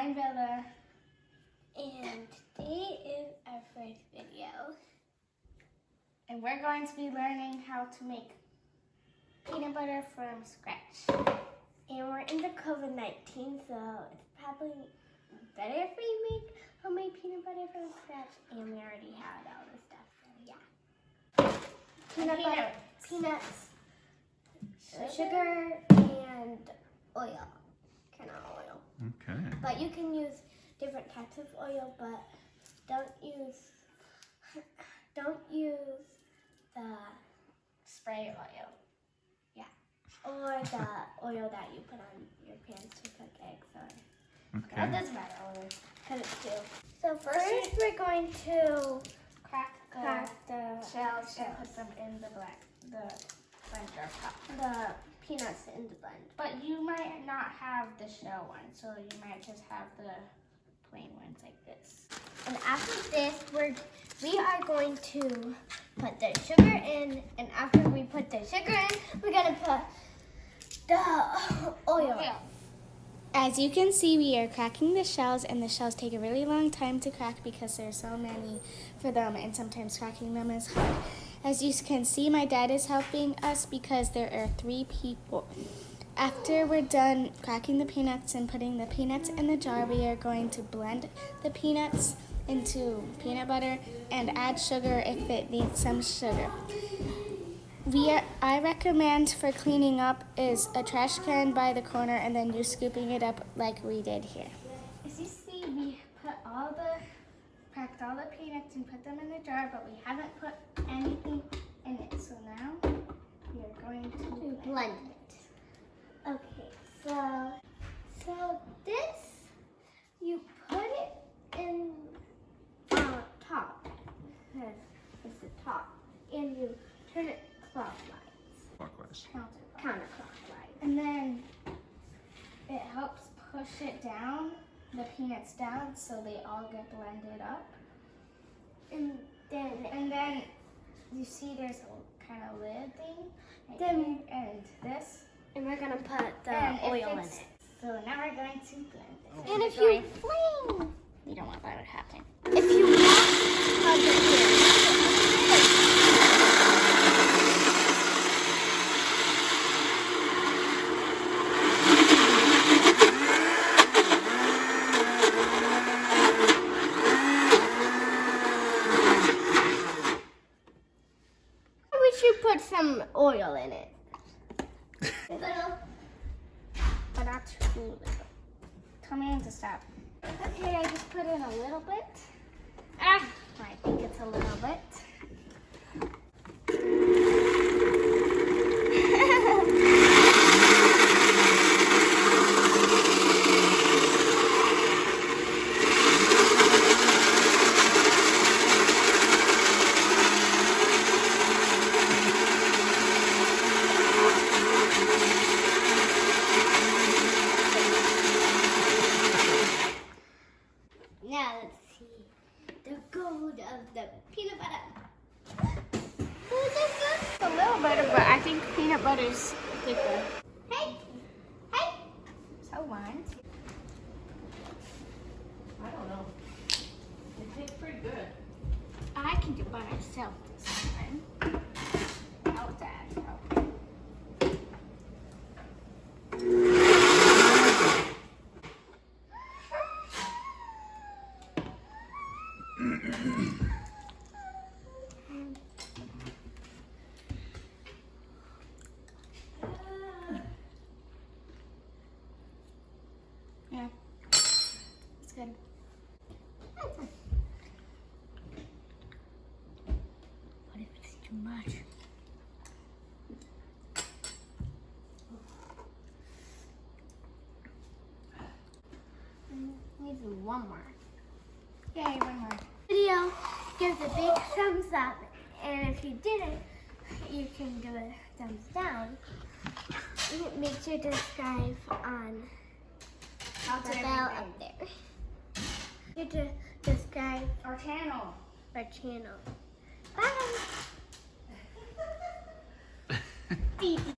I'm Bella. And today is our first video. And we're going to be learning how to make peanut butter from scratch. And we're into COVID-19, so it's probably better if we make homemade peanut butter from scratch. And we already had all this stuff, so yeah. Peanut butter, peanuts, sugar, and oil. Kind of oil. Okay. But you can use different types of oil, but don't use the Spray oil. yeah, or the oil that you put on your pans to cook eggs or. That Okay. doesn't matter oil. Cut it too. So first we're going to Crack crack the shells and put them in the blender pot. the peanuts in the blend. But you might not have the shell one, so you might just have the plain ones like this. And after this, we are going to put the sugar in, and after we put the sugar in, we're gonna put the oil. As you can see, we are cracking the shells, and the shells take a really long time to crack because there's so many for them, and sometimes cracking them is hard. As you can see, my dad is helping us because there are 3 people. After we're done cracking the peanuts and putting the peanuts in the jar, we are going to blend the peanuts into peanut butter and add sugar if it needs some sugar. I recommend for cleaning up is a trash can by the corner and then you scooping it up like we did here. As you see, we cracked all the peanuts and put them in the jar, but we haven't put anything in it. So now we are going to Blend it. Okay, so this, you put it in top. It's the top. And you turn it clockwise. Counterclockwise. And then it helps push it down, the peanuts down, so they all get blended up. And then you see there's a kind of lid thing right Then- here, and this. and we're gonna put the And oil in it. So now we're going to blend this. And if you fling, You don't want that to happen. if you want, plug it in. We should put some oil in it. Little. But not too little. Tell me when to stop. Okay, I just put in a little bit. I think it's a little bit. Now let's see the gold of the peanut butter. It's a little better, but I think peanut butter's thicker. Hey. So one. I don't know. It tastes pretty good. I can do it by myself this time. Without Dad helping. Yeah, it's good. What if it's too much? Needs one more. Yay, one more. Video, give a big thumbs up, and if you didn't, you can give a thumbs down. Make sure to subscribe on the bell up there. Make sure to subscribe Our channel. our channel. Bye.